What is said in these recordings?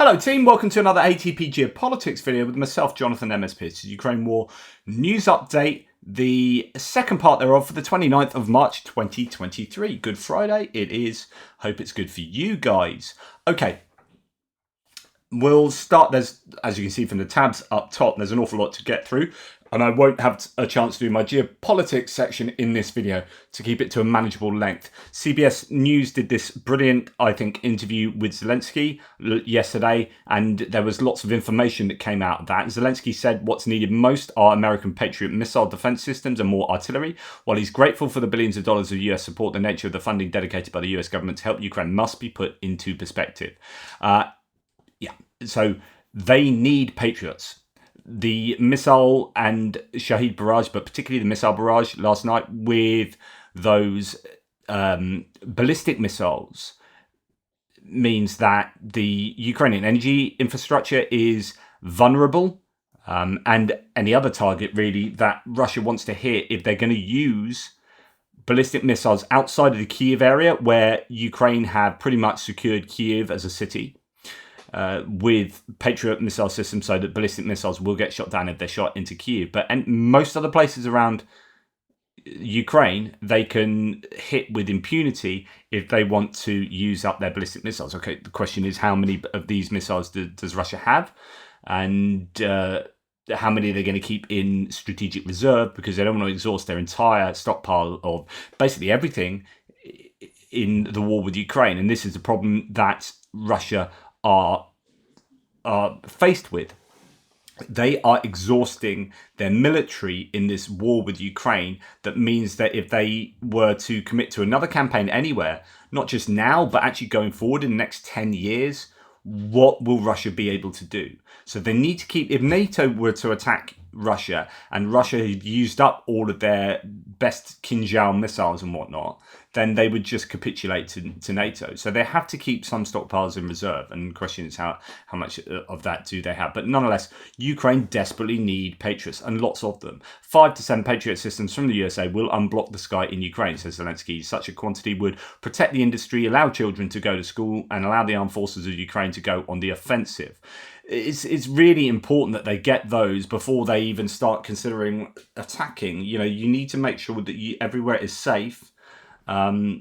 Hello team, welcome to another ATP Geopolitics video with myself, Jonathan M.S. Pierce. Ukraine War News Update, the second part thereof for the 29th of March 2023. Good Friday it is. Hope it's good for you guys. Okay, we'll start. There's, as you can see from the tabs up top, there's an awful lot to get through. And I won't have a chance to do my geopolitics section in this video to keep it to a manageable length. CBS News did this brilliant, I think, interview with Zelensky yesterday, and there was lots of information that came out of that. Zelensky said what's needed most are American Patriot missile defense systems and more artillery. While he's grateful for the billions of dollars of US support, the nature of the funding dedicated by the US government to help Ukraine must be put into perspective. So they need Patriots. The missile and Shahid barrage, but particularly the missile barrage last night with those ballistic missiles, means that the Ukrainian energy infrastructure is vulnerable, and any other target really that Russia wants to hit if they're going to use ballistic missiles outside of the Kiev area, where Ukraine have pretty much secured Kiev as a city. With Patriot missile systems, so that ballistic missiles will get shot down if they're shot into Kyiv. But and most other places around Ukraine, they can hit with impunity if they want to use up their ballistic missiles. Okay, the question is, how many of these missiles does Russia have? And how many are they going to keep in strategic reserve, because they don't want to exhaust their entire stockpile of basically everything in the war with Ukraine. And this is a problem that Russia are faced with. They are exhausting their military in this war with Ukraine. That means that if they were to commit to another campaign anywhere, not just now, but actually going forward in the next 10 years, what will Russia be able to do? So they need to keep, if NATO were to attack Russia and Russia had used up all of their best Kinjal missiles and whatnot, then they would just capitulate to NATO. So they have to keep some stockpiles in reserve. And the question is how much of that do they have? But nonetheless, Ukraine desperately need Patriots, and lots of them. 5 to 7 Patriot systems from the USA will unblock the sky in Ukraine, says Zelensky. Such a quantity would protect the industry, allow children to go to school, and allow the armed forces of Ukraine to go on the offensive. It's really important that they get those before they even start considering attacking. You know, you need to make sure that everywhere is safe. So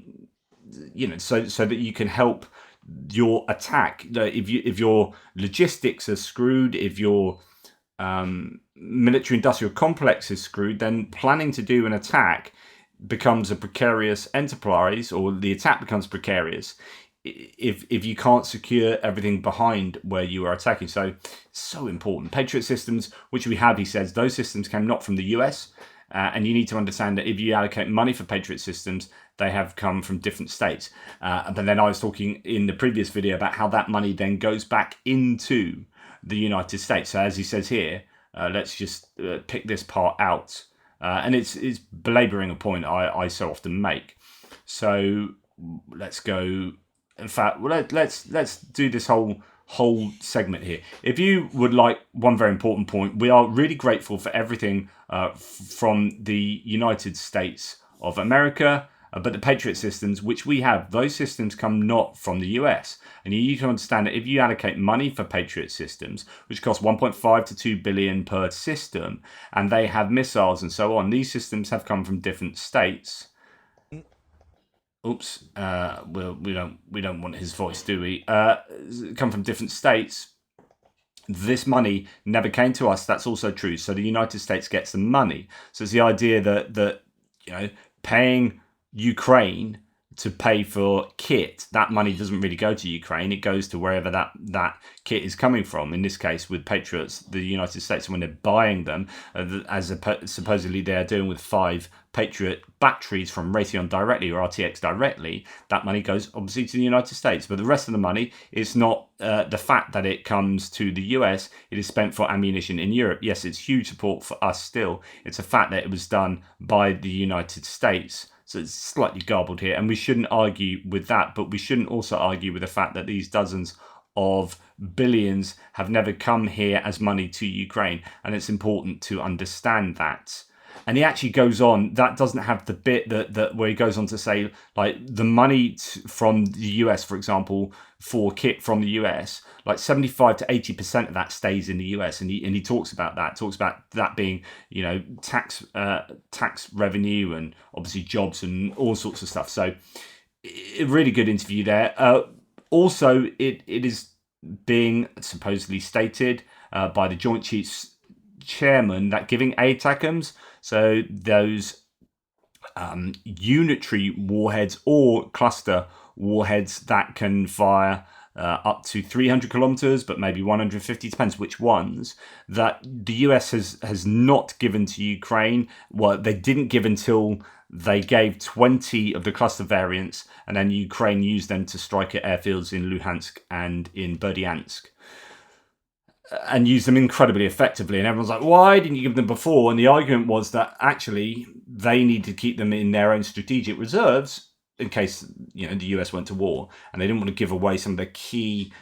that you can help your attack. If your logistics are screwed, if your military industrial complex is screwed, then planning to do an attack becomes a precarious enterprise, or the attack becomes precarious if you can't secure everything behind where you are attacking. So important. Patriot systems, which we have, he says, those systems came not from the US. And you need to understand that if you allocate money for Patriot systems, they have come from different states. But then I was talking in the previous video about how that money then goes back into the United States. So as he says here, let's just pick this part out. And it's belaboring a point I so often make. So let's go. In fact, let's do this whole segment here. If you would like one very important point, we are really grateful for everything from the United States of America, but the Patriot systems, which we have, those systems come not from the US. And you need to understand that if you allocate money for Patriot systems, which cost 1.5 to 2 billion per system, and they have missiles and so on, these systems have come from different states. Oops, well, we don't want his voice, do we? Come from different states. This money never came to us. That's also true. So the United States gets the money. So it's the idea that paying Ukraine to pay for kit, that money doesn't really go to Ukraine. It goes to wherever that kit is coming from. In this case, with Patriots, the United States, when they're buying them, supposedly they're doing with 5 Patriot batteries from Raytheon directly or RTX directly, that money goes obviously to the United States. But the rest of the money is not the fact that it comes to the US. It is spent for ammunition in Europe. Yes, it's huge support for us still. It's a fact that it was done by the United States. So it's slightly garbled here, and we shouldn't argue with that, but we shouldn't also argue with the fact that these dozens of billions have never come here as money to Ukraine, and it's important to understand that. And he actually goes on, that doesn't have the bit that where he goes on to say, like, the money from the US, for example, for kit from the US, like 75 to 80% of that stays in the US, and he talks about that. Talks about that being, tax revenue and obviously jobs and all sorts of stuff. So, a really good interview there. Also, it is being supposedly stated by the Joint Chiefs Chairman that giving ATACMS, so those unitary warheads or cluster warheads that can fire up to 300 kilometers, but maybe 150, depends which ones, that the US has not given to Ukraine. Well, they didn't give until they gave 20 of the cluster variants, and then Ukraine used them to strike at airfields in Luhansk and in Berdyansk, and used them incredibly effectively. And everyone's like, why didn't you give them before? And the argument was that actually they need to keep them in their own strategic reserves in case the US went to war, and they didn't want to give away some of the key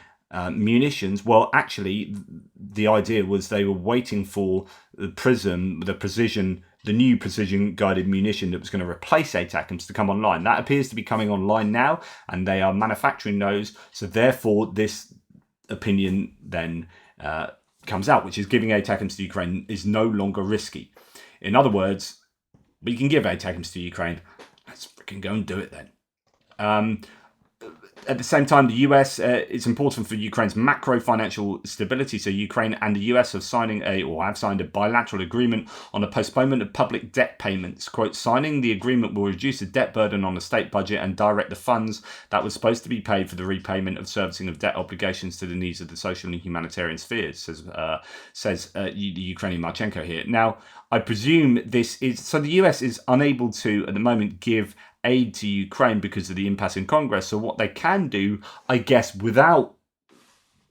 munitions. Well, actually, the idea was they were waiting for the new precision guided munition that was going to replace ATACMS to come online. That appears to be coming online now, and they are manufacturing those. So therefore, this opinion then comes out, which is giving ATACMS to Ukraine is no longer risky. In other words, we can give ATACMS to Ukraine. Let's freaking go and do it then. At the same time, the US, it's important for Ukraine's macro financial stability. So Ukraine and the US have signed a bilateral agreement on the postponement of public debt payments. Quote, signing the agreement will reduce the debt burden on the state budget and direct the funds that were supposed to be paid for the repayment of servicing of debt obligations to the needs of the social and humanitarian spheres, says the Ukrainian Marchenko here. Now, I presume so the US is unable to, at the moment, give aid to Ukraine because of the impasse in Congress. So what they can do, I guess, without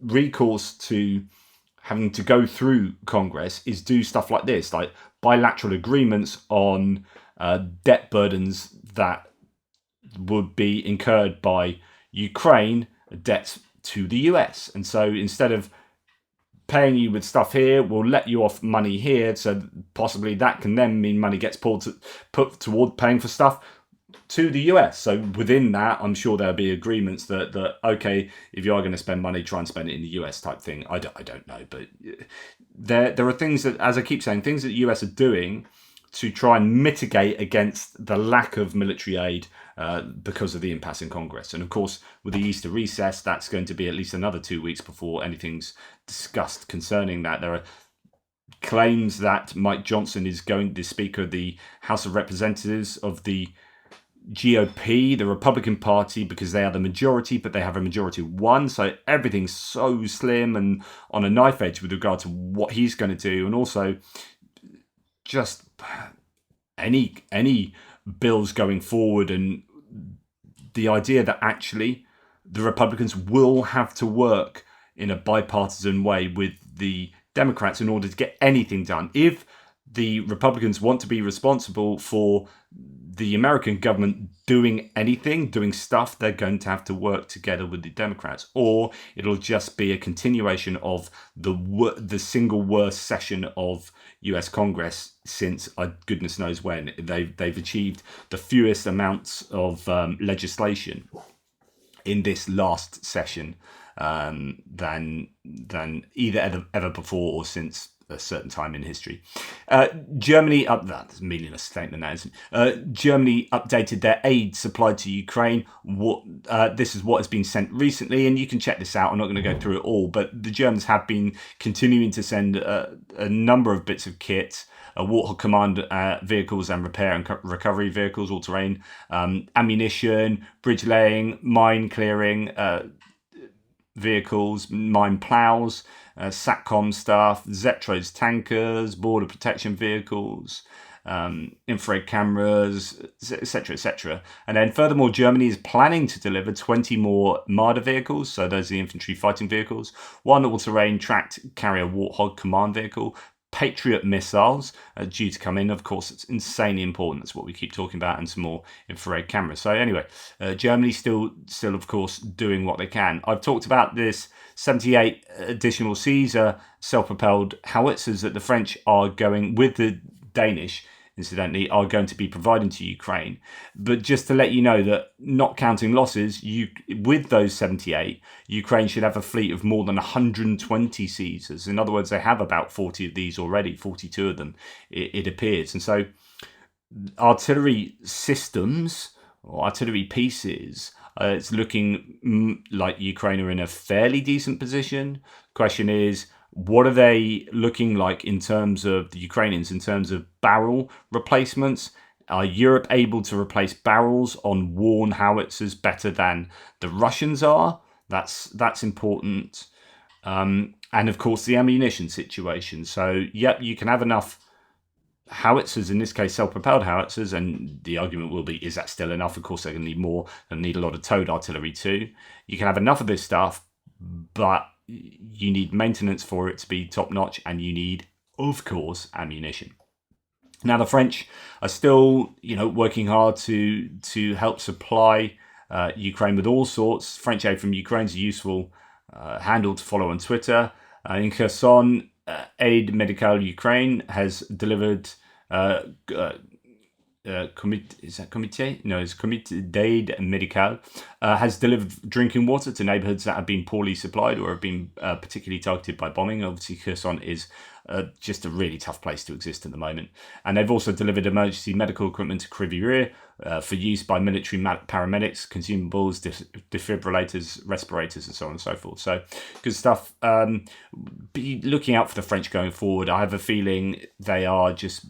recourse to having to go through Congress, is do stuff like this, like bilateral agreements on debt burdens that would be incurred by Ukraine, debts to the US. And so instead of paying you with stuff here, we'll let you off money here. So possibly that can then mean money gets put toward paying for stuff to the US. So within that, I'm sure there'll be agreements that okay, if you are going to spend money, try and spend it in the US type thing. I don't know, but there are things that, as I keep saying, things that the US are doing to try and mitigate against the lack of military aid because of the impasse in Congress. And of course, with the Easter recess, that's going to be at least another 2 weeks before anything's discussed concerning that. There are claims that Mike Johnson is going to be Speaker of the House of Representatives of the GOP, the Republican Party, because they are the majority, but they have a majority of one. So everything's so slim and on a knife edge with regard to what he's going to do. And also just any bills going forward, and the idea that actually the Republicans will have to work in a bipartisan way with the Democrats in order to get anything done. If the Republicans want to be responsible for the American government doing anything, doing stuff, they're going to have to work together with the Democrats, or it'll just be a continuation of the single worst session of US Congress since goodness knows when. They've achieved the fewest amounts of legislation in this last session than either ever before or since a certain time in history. Germany, that's a meaningless statement, that isn't. Germany updated their aid supplied to Ukraine. This is what has been sent recently, and you can check this out. I'm not going to go through it all, but the Germans have been continuing to send a number of bits of kit, Warthog Command vehicles and repair and recovery vehicles, all-terrain, ammunition, bridge laying, mine clearing vehicles, mine plows, SATCOM stuff, Zetros tankers, border protection vehicles, infrared cameras, etc., etc. And then furthermore, Germany is planning to deliver 20 more Marder vehicles, so those are the infantry fighting vehicles, one all-terrain tracked carrier Warthog command vehicle, Patriot missiles due to come in. Of course, it's insanely important. That's what we keep talking about, and some more infrared cameras. So anyway, Germany still, of course, doing what they can. I've talked about this 78 additional Caesar self-propelled howitzers that the French are going with the Danish incidentally, are going to be providing to Ukraine. But just to let you know that, not counting losses, with those 78, Ukraine should have a fleet of more than 120 Caesars. In other words, they have about 40 of these already, 42 of them, it appears. And so artillery systems or artillery pieces, it's looking like Ukraine are in a fairly decent position. Question is, what are they looking like in terms of the Ukrainians, in terms of barrel replacements? Are Europe able to replace barrels on worn howitzers better than the Russians are? That's important. And of course, the ammunition situation. So, yep, you can have enough howitzers, in this case self-propelled howitzers, and the argument will be, is that still enough? Of course they're going to need more and need a lot of towed artillery too. You can have enough of this stuff, but you need maintenance for it to be top notch, and you need, of course, ammunition. Now the French are still working hard to help supply Ukraine with all sorts. French aid from Ukraine is a useful handle to follow on Twitter. In Kherson, Aid Medical Ukraine has delivered Comité d'Aide Médicale has delivered drinking water to neighborhoods that have been poorly supplied or have been particularly targeted by bombing. Obviously, Kherson is just a really tough place to exist at the moment. And they've also delivered emergency medical equipment to Kryvyi Rih for use by military paramedics, consumables, defibrillators, respirators, and so on and so forth. So, good stuff. Be looking out for the French going forward. I have a feeling they are just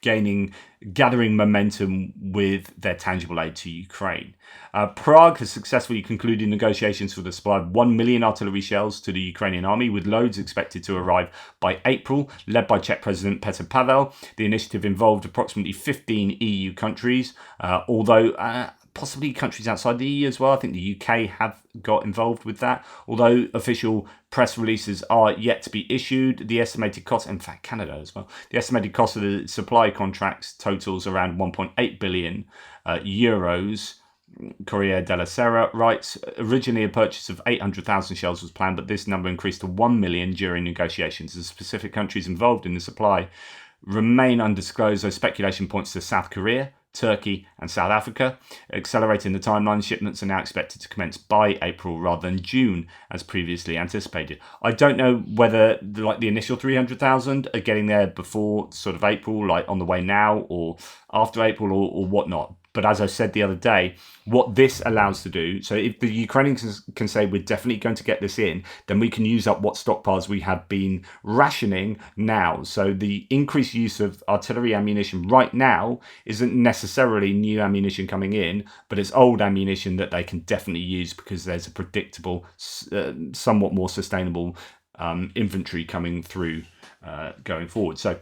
gathering momentum with their tangible aid to Ukraine. Prague has successfully concluded negotiations for the supply of 1 million artillery shells to the Ukrainian army, with loads expected to arrive by April, led by Czech President Petr Pavel. The initiative involved approximately 15 EU countries, although possibly countries outside the EU as well. I think the UK have got involved with that, although official press releases are yet to be issued. The estimated cost, in fact Canada as well, the estimated cost of the supply contracts totals around 1.8 billion euros. Corriere della Sera writes, originally a purchase of 800,000 shells was planned, but this number increased to 1 million during negotiations. The specific countries involved in the supply remain undisclosed, though speculation points to South Korea, Turkey and South Africa. Accelerating the timeline, shipments are now expected to commence by April rather than June as previously anticipated. I don't know whether the initial 300,000 are getting there before sort of April, like on the way now, or after April, or whatnot. But as I said the other day, what this allows to do, so if the Ukrainians can say we're definitely going to get this in, then we can use up what stockpiles we have been rationing now. So the increased use of artillery ammunition right now isn't necessarily new ammunition coming in, but it's old ammunition that they can definitely use because there's a predictable, somewhat more sustainable inventory coming through going forward. So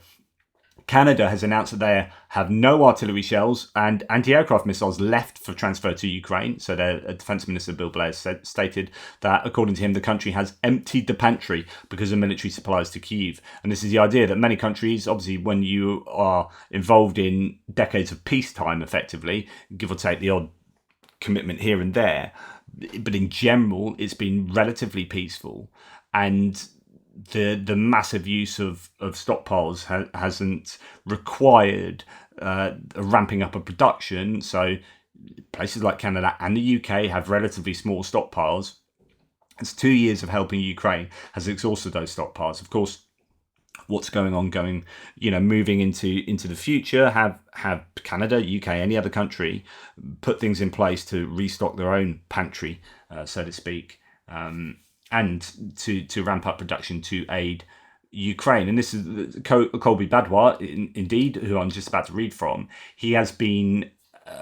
Canada has announced that they have no artillery shells and anti-aircraft missiles left for transfer to Ukraine. So their Defence Minister Bill Blair stated that, according to him, the country has emptied the pantry because of military supplies to Kyiv. And this is the idea that many countries, obviously, when you are involved in decades of peacetime, effectively, give or take the odd commitment here and there, but in general, it's been relatively peaceful. And the massive use of stockpiles hasn't required a ramping up of production. So places like Canada and the UK have relatively small stockpiles. It's 2 years of helping Ukraine has exhausted those stockpiles. Of course, what's going on moving into the future, have Canada, UK, any other country put things in place to restock their own pantry, so to speak, and to ramp up production to aid Ukraine. And this is Colby Badwa, indeed, who I'm just about to read from. He has been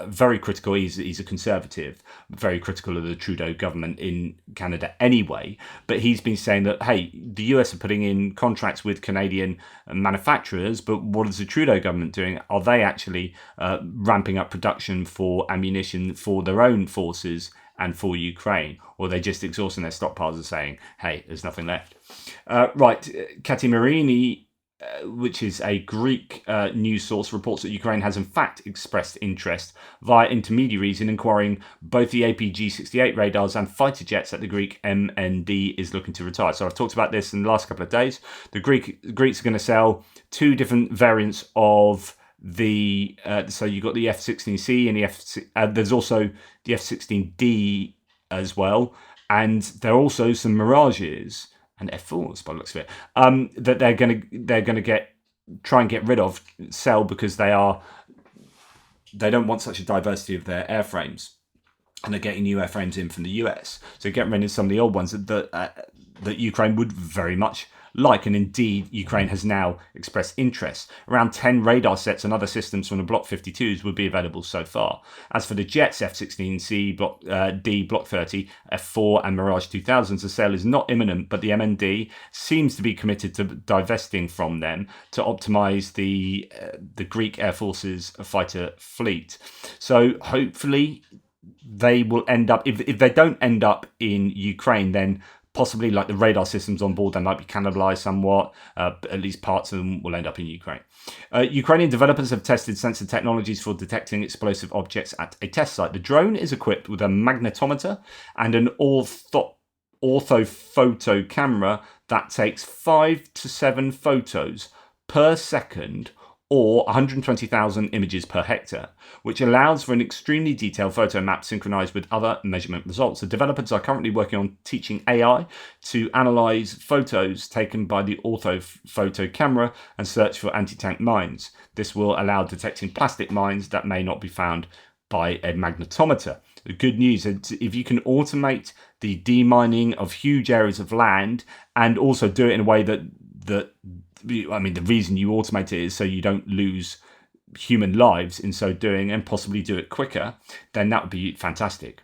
very critical. He's a conservative, very critical of the Trudeau government in Canada anyway. But he's been saying that, hey, the US are putting in contracts with Canadian manufacturers, but what is the Trudeau government doing? Are they actually ramping up production for ammunition for their own forces and for Ukraine, or are they just exhausting their stockpiles and saying, hey, there's nothing left? Kati Marini, which is a Greek news source, reports that Ukraine has in fact expressed interest via intermediaries in acquiring both the APG-68 radars and fighter jets that the Greek MND is looking to retire. So I've talked about this in the last couple of days. The Greeks are going to sell two different variants of so you've got the F-16C and there's also the F-16D as well, and there are also some Mirages and F4s by the looks of it, that they're gonna try and get rid of, sell, because they don't want such a diversity of their airframes, and they're getting new airframes in from the US. So getting rid of some of the old ones that Ukraine would very much like, and indeed Ukraine has now expressed interest. Around 10 radar sets and other systems from the Block 52s would be available so far. As for the jets, F-16C, Block D, Block 30, F4 and Mirage 2000s, the sale is not imminent, but the MND seems to be committed to divesting from them to optimise the Greek Air Force's fighter fleet. So hopefully they will end up, if they don't end up in Ukraine, then possibly like the radar systems on board, they might be cannibalized somewhat. At least parts of them will end up in Ukraine. Ukrainian developers have tested sensor technologies for detecting explosive objects at a test site. The drone is equipped with a magnetometer and an orthophoto camera that takes 5 to 7 photos per second, or 120,000 images per hectare, which allows for an extremely detailed photo map synchronized with other measurement results. The developers are currently working on teaching AI to analyze photos taken by the orthophoto camera and search for anti-tank mines. This will allow detecting plastic mines that may not be found by a magnetometer. The good news is if you can automate the demining of huge areas of land and also do it in a way that the reason you automate it is so you don't lose human lives in so doing, and possibly do it quicker, then that would be fantastic.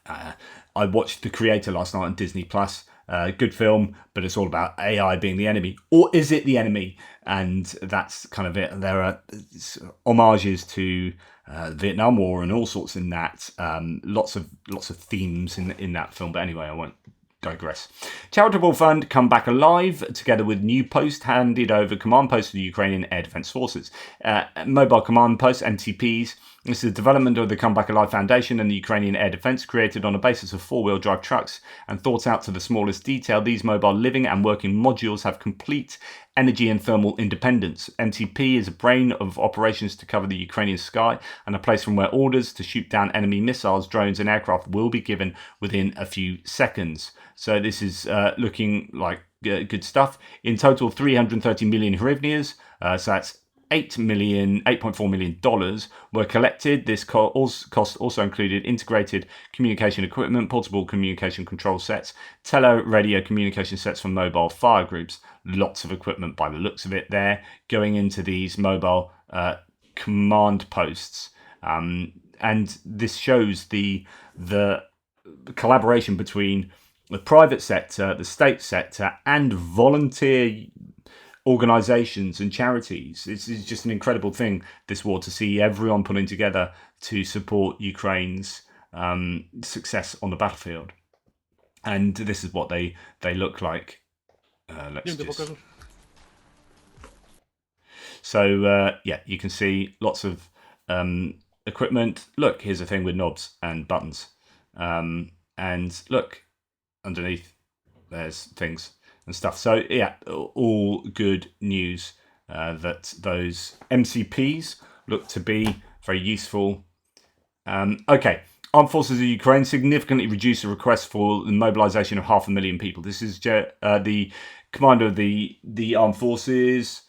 I watched The Creator last night on Disney Plus. Good film, but it's all about AI being the enemy. Or is it the enemy? And that's kind of it. There are homages to the Vietnam War and all sorts in that. Lots of themes in that film. But anyway, I won't digress. Charitable Fund come back alive together with new post handed over command posts to the Ukrainian Air Defence Forces. Mobile command posts, MTPs. This is the development of the Come Back Alive Foundation and the Ukrainian Air Defence, created on a basis of four-wheel drive trucks and thought out to the smallest detail. These mobile living and working modules have complete energy and thermal independence. MTP is a brain of operations to cover the Ukrainian sky and a place from where orders to shoot down enemy missiles, drones and aircraft will be given within a few seconds. So this is looking like good stuff. In total, 330 million hryvnias, so that's $8.4 million were collected. This cost also included integrated communication equipment, portable communication control sets, tele-radio communication sets from mobile fire groups. Lots of equipment by the looks of it there going into these mobile command posts. And this shows the collaboration between the private sector, the state sector, and volunteer organisations and charities. It's just an incredible thing, this war, to see everyone pulling together to support Ukraine's success on the battlefield. And this is what they look like. So you can see lots of equipment. Look, here's a thing with knobs and buttons. And look, underneath there's things and stuff. So yeah, all good news that those MCPs look to be very useful. Okay, Armed Forces of Ukraine significantly reduced the request for the mobilization of 500,000 people. This is the commander of the Armed Forces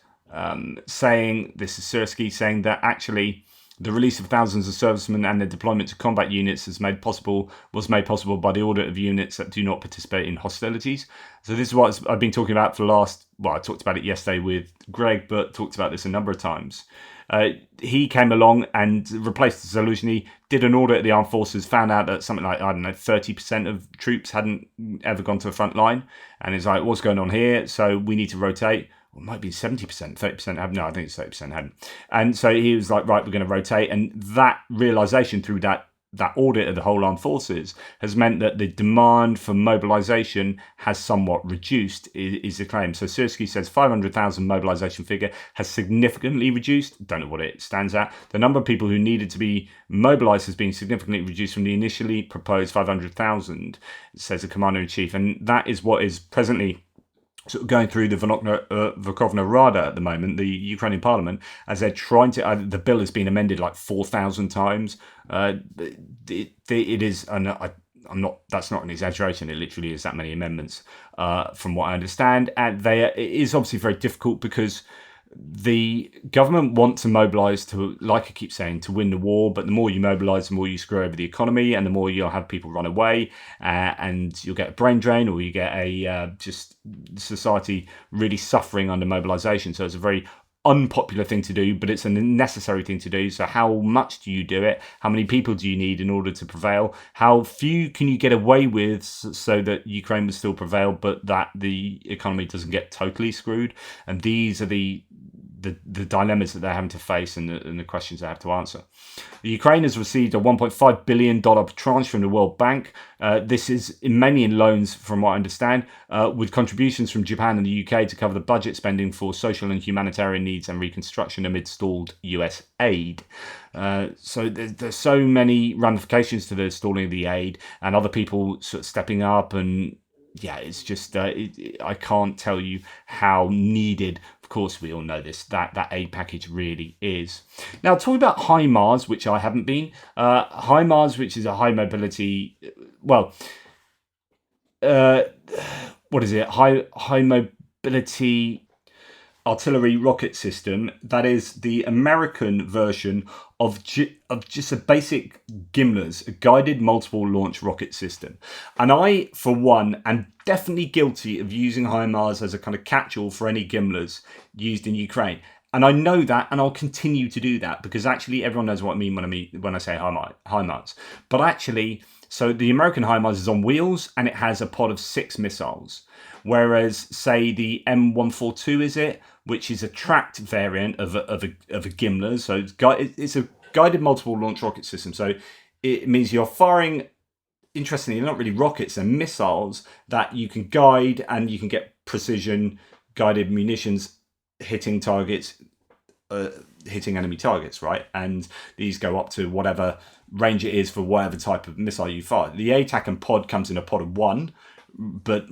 saying, this is Syrskyi, saying that actually the release of thousands of servicemen and their deployment to combat units was made possible by the audit of units that do not participate in hostilities. So this is what I've been talking about for the last, I talked about it yesterday with Greg, but talked about this a number of times. He came along and replaced Zaluzhny, did an audit of the armed forces, found out that something like, 30% of troops hadn't ever gone to the front line. And he's like, what's going on here? So we need to rotate. Well, it might be 70%, 30% have. No, I think it's 30% hadn't. And so he was like, right, we're going to rotate. And that realization through that audit of the whole armed forces has meant that the demand for mobilization has somewhat reduced, is the claim. So Syrskyi says 500,000 mobilization figure has significantly reduced. Don't know what it stands at. The number of people who needed to be mobilized has been significantly reduced from the initially proposed 500,000, says the commander-in-chief. And that is what is presently sort of going through the Verkhovna Rada at the moment, the Ukrainian parliament, as they're trying to. The bill has been amended like 4,000 times. It is, and I'm not. That's not an exaggeration. It literally is that many amendments, from what I understand, and it is obviously very difficult because the government want to mobilise to, like I keep saying, to win the war. But the more you mobilise, the more you screw over the economy, and the more you'll have people run away, and you'll get a brain drain, or you get a just society really suffering under mobilisation. So it's a very unpopular thing to do, but it's a necessary thing to do. So how much do you do it? How many people do you need in order to prevail? How few can you get away with so that Ukraine will still prevail, but that the economy doesn't get totally screwed? And these are the dilemmas that they're having to face, and the questions they have to answer. Ukraine has received a $1.5 billion tranche from the World Bank. This is mainly in loans, from what I understand, with contributions from Japan and the UK to cover the budget spending for social and humanitarian needs and reconstruction amid stalled US aid. So there's so many ramifications to the stalling of the aid, and other people sort of stepping up, and yeah, it's just I can't tell you how needed. Of course, we all know this. That aid package really is. Now, talking about HIMARS, which I haven't been. HIMARS, which is a high mobility. Well, what is it? High mobility artillery rocket system. That is the American version of just a basic GMLRS, a guided multiple launch rocket system. And I, for one, am definitely guilty of using HIMARS as a kind of catch-all for any GMLRS used in Ukraine. And I know that, and I'll continue to do that, because actually everyone knows what I mean when I say HIMARS. But actually, so the American HIMARS is on wheels, and it has a pod of 6 missiles. Whereas, say, the M142 is it, which is a tracked variant of a GMLRS. So it's a guided multiple launch rocket system. So it means you're firing, interestingly, not really rockets, and missiles that you can guide, and you can get precision guided munitions hitting targets, hitting enemy targets, right? And these go up to whatever range it is for whatever type of missile you fire. The ATACMS pod comes in a pod of 1, but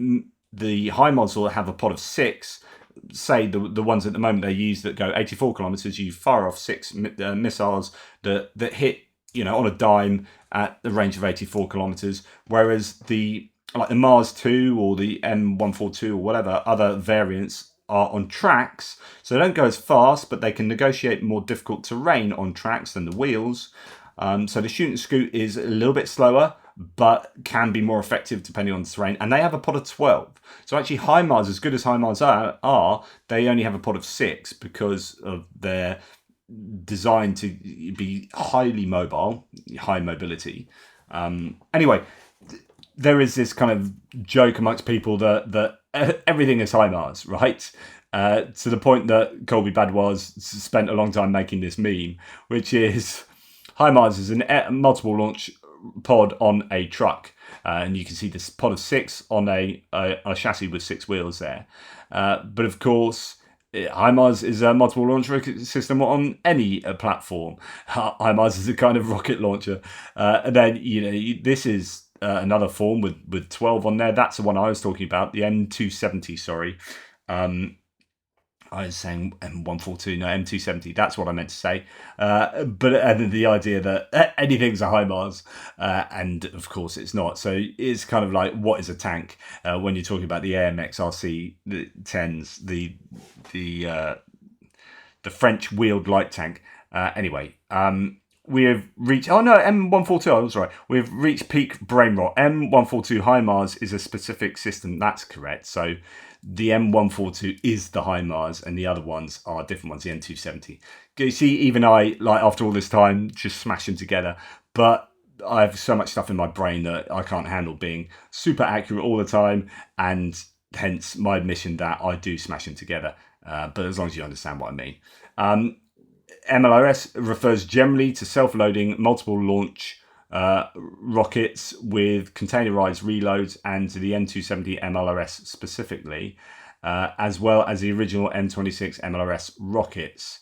the HIMARS will have a pod of 6. Say the ones at the moment they use that go 84 kilometers, you fire off 6 missiles that hit, on a dime at the range of 84 kilometers. Whereas the Mars 2 or the M142 or whatever other variants are on tracks, so they don't go as fast, but they can negotiate more difficult terrain on tracks than the wheels. So the shoot and scoot is a little bit slower, but can be more effective depending on the terrain. And they have a pod of 12. So actually HIMARS, as good as HIMARS are, they only have a pod of 6 because of their design to be highly mobile, high mobility. Anyway, there is this kind of joke amongst people that everything is HIMARS, right? To the point that Colby Badwas spent a long time making this meme, which is HIMARS is a multiple launch pod on a truck, and you can see this pod of 6 on a chassis with 6 wheels there. But of course, HIMARS is a multiple launch rocket system on any platform. HIMARS is a kind of rocket launcher, and then this is another form with 12 on there. That's the one I was talking about, the M270. Sorry. I was saying M142, no, M270. That's what I meant to say. But the idea that anything's a HIMARS, and of course it's not. So it's kind of like, what is a tank? When you're talking about the AMX RC-10s, the French wheeled light tank. Anyway, we have reached... Oh, no, M142, I was right. We've reached peak brain rot. M142 HIMARS is a specific system. That's correct. So the M142 is the HIMARS, and the other ones are different ones, the M270. You see, even I, after all this time, just smash them together. But I have so much stuff in my brain that I can't handle being super accurate all the time, and hence my admission that I do smash them together. But as long as you understand what I mean. MLRS refers generally to self-loading multiple launch rockets with containerized reloads, and to the M270 MLRS specifically, as well as the original M26 MLRS rockets.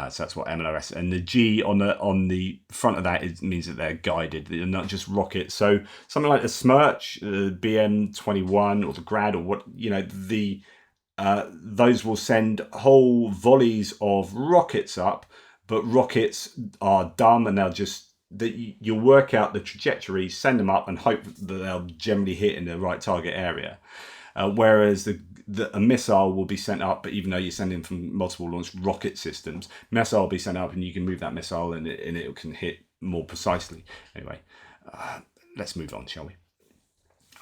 So that's what MLRS, and the G on the front of that means that they're guided, they're not just rockets. So something like the Smerch, BM21, or the Grad, or what, the those will send whole volleys of rockets up, but rockets are dumb and they'll just you'll work out the trajectory, send them up, and hope that they'll generally hit in the right target area. Whereas a missile will be sent up, but even though you're sending from multiple launch rocket systems, missile will be sent up, and you can move that missile, and it can hit more precisely. Anyway, let's move on, shall we?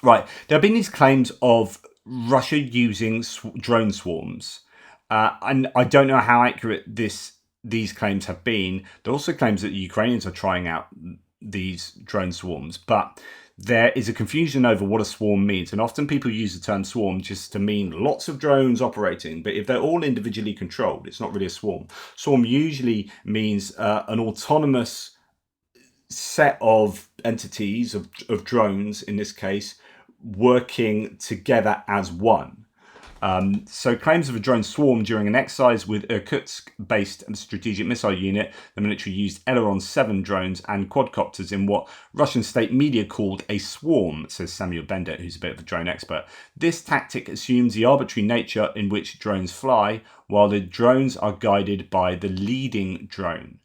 Right, there have been these claims of Russia using drone swarms, and I don't know how accurate these claims have been. There are also claims that the Ukrainians are trying out these drone swarms, but there is a confusion over what a swarm means, and often people use the term swarm just to mean lots of drones operating, but if they're all individually controlled, it's not really a swarm. Swarm usually means an autonomous set of entities, of drones in this case, working together as one. So claims of a drone swarm during an exercise with Irkutsk-based strategic missile unit, the military used Eleron 7 drones and quadcopters in what Russian state media called a swarm, says Samuel Bender, who's a bit of a drone expert. This tactic assumes the arbitrary nature in which drones fly, while the drones are guided by the leading drone.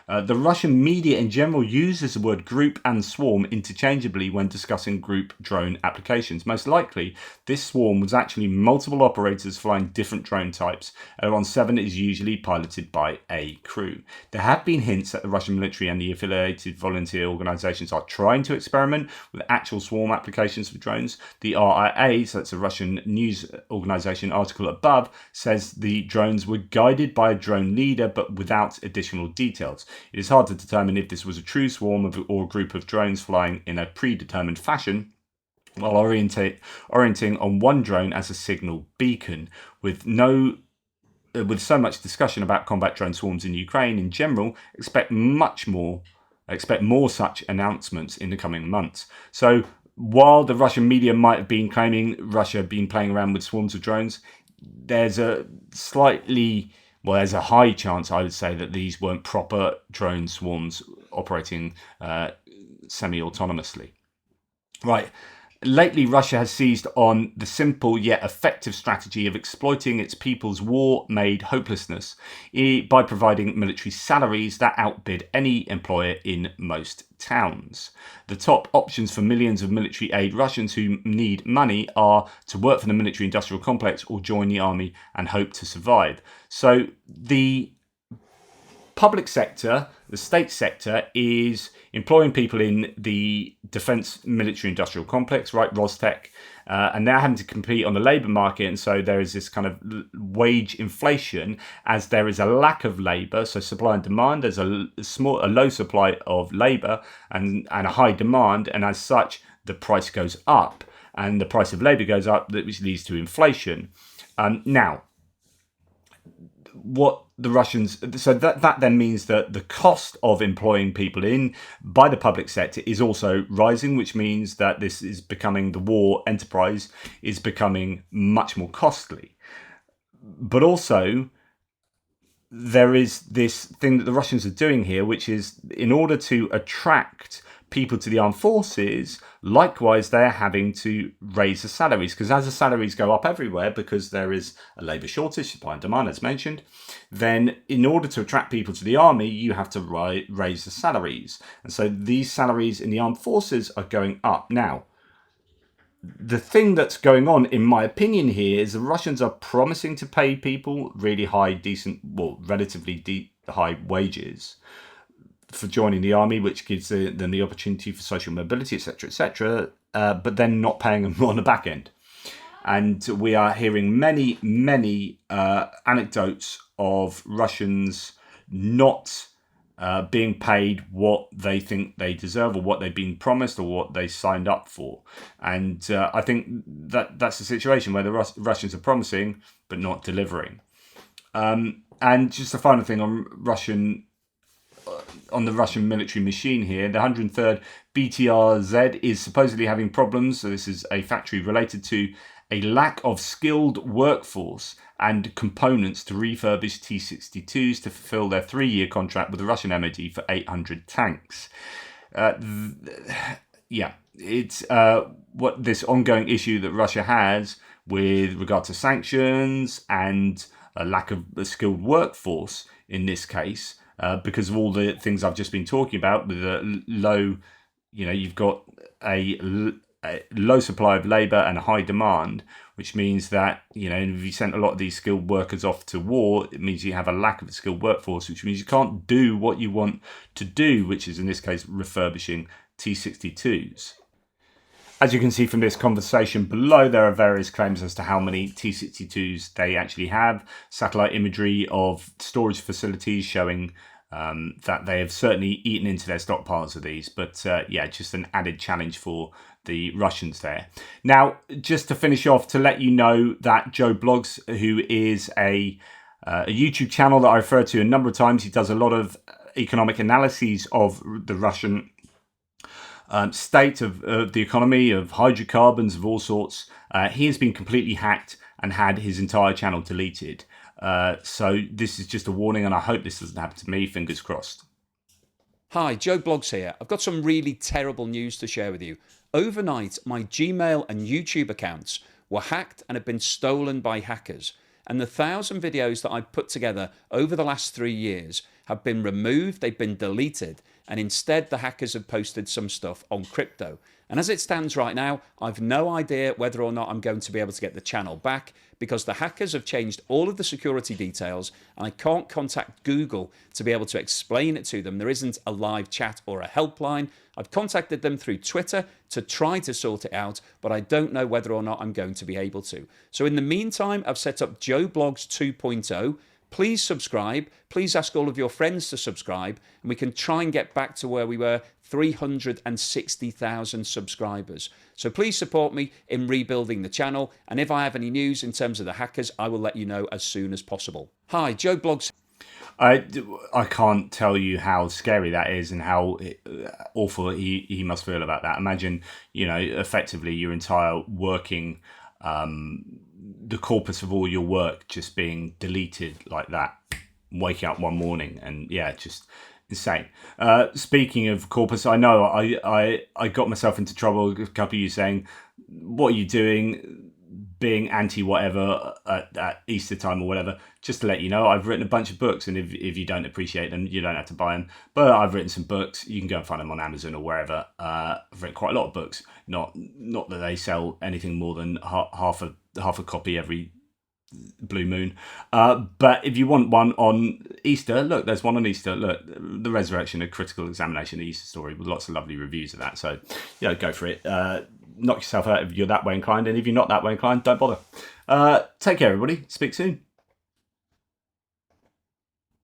The Russian media in general uses the word group and swarm interchangeably when discussing group drone applications. Most likely, this swarm was actually multiple operators flying different drone types. Eleron 7 is usually piloted by a crew. There have been hints that the Russian military and the affiliated volunteer organizations are trying to experiment with actual swarm applications for drones. The RIA, so that's a Russian news organization article above, says the drones were guided by a drone leader but without additional details. It is hard to determine if this was a true swarm or a group of drones flying in a predetermined fashion, while orienting on one drone as a signal beacon. With so much discussion about combat drone swarms in Ukraine in general, expect more such announcements in the coming months. So while the Russian media might have been claiming Russia had been playing around with swarms of drones, there's a high chance, I would say, that these weren't proper drone swarms operating semi-autonomously. Right. Lately, Russia has seized on the simple yet effective strategy of exploiting its people's war-made hopelessness by providing military salaries that outbid any employer in most towns. The top options for millions of military aid Russians who need money are to work for the military-industrial complex or join the army and hope to survive. So the public sector, the state sector, is employing people in the defence military industrial complex, right, Rostec, and they're having to compete on the labour market, and so there is this kind of wage inflation as there is a lack of labour, so supply and demand, there's a low supply of labour and a high demand, and as such the price goes up, and the price of labour goes up, which leads to inflation. Now, what the Russians, so that then means that the cost of employing people by the public sector is also rising, which means that this is becoming, the war enterprise is becoming much more costly. But also, there is this thing that the Russians are doing here, which is in order to attract people to the armed forces, likewise they're having to raise the salaries, because as the salaries go up everywhere because there is a labour shortage, supply and demand as mentioned, then in order to attract people to the army you have to raise the salaries, and so these salaries in the armed forces are going up. Now, the thing that's going on, in my opinion here, is the Russians are promising to pay people really high, relatively high wages for joining the army, which gives them the opportunity for social mobility, etc., but then not paying them on the back end. And we are hearing many anecdotes of Russians not being paid what they think they deserve, or what they've been promised, or what they signed up for. And I think that's a situation where the Russians are promising but not delivering. And just a final thing on the Russian military machine here, the 103rd BTRZ is supposedly having problems. So this is a factory related to a lack of skilled workforce and components to refurbish T-62s to fulfill their 3-year contract with the Russian MOD for 800 tanks. It's what this ongoing issue that Russia has with regard to sanctions and a lack of a skilled workforce in this case, because of all the things I've just been talking about, with a low, you've got a low supply of labour and a high demand, which means that, if you sent a lot of these skilled workers off to war, it means you have a lack of a skilled workforce, which means you can't do what you want to do, which is in this case refurbishing T-62s. As you can see from this conversation below, there are various claims as to how many T-62s they actually have. Satellite imagery of storage facilities showing that they have certainly eaten into their stockpiles of these. But just an added challenge for the Russians there. Now, just to finish off, to let you know that Joe Blogs, who is a YouTube channel that I refer to a number of times, he does a lot of economic analyses of the Russian state of the economy, of hydrocarbons, of all sorts. He has been completely hacked and had his entire channel deleted. So this is just a warning, and I hope this doesn't happen to me. Fingers crossed. Hi, Joe Blogs here. I've got some really terrible news to share with you. Overnight, my Gmail and YouTube accounts were hacked and have been stolen by hackers. And the 1,000 videos that I've put together over the last 3 years have been removed, they've been deleted, and instead the hackers have posted some stuff on crypto. And as it stands right now, I've no idea whether or not I'm going to be able to get the channel back, because the hackers have changed all of the security details and I can't contact Google to be able to explain it to them. There isn't a live chat or a helpline. I've contacted them through Twitter to try to sort it out, but I don't know whether or not I'm going to be able to. So in the meantime, I've set up Joe Blogs 2.0. Please subscribe. Please ask all of your friends to subscribe, and we can try and get back to where we were, 360,000 subscribers. So please support me in rebuilding the channel, and if I have any news in terms of the hackers, I will let you know as soon as possible. Hi, Joe Blogs. I can't tell you how scary that is and how awful he must feel about that. Imagine, effectively your entire working, the corpus of all your work just being deleted like that, waking up one morning, and just insane. Speaking of corpus, I know I got myself into trouble a couple of you saying, what are you doing being anti whatever at Easter time or whatever? Just to let you know, I've written a bunch of books, and if you don't appreciate them, you don't have to buy them. But I've written some books. You can go and find them on Amazon or wherever. I've written quite a lot of books. Not that they sell anything more than half a copy every blue moon. But if you want one on Easter, look, there's one on Easter. Look, the resurrection, a critical examination of the Easter story, with lots of lovely reviews of that. So, go for it. Knock yourself out if you're that way inclined, and if you're not that way inclined, don't bother. Take care, everybody. Speak soon.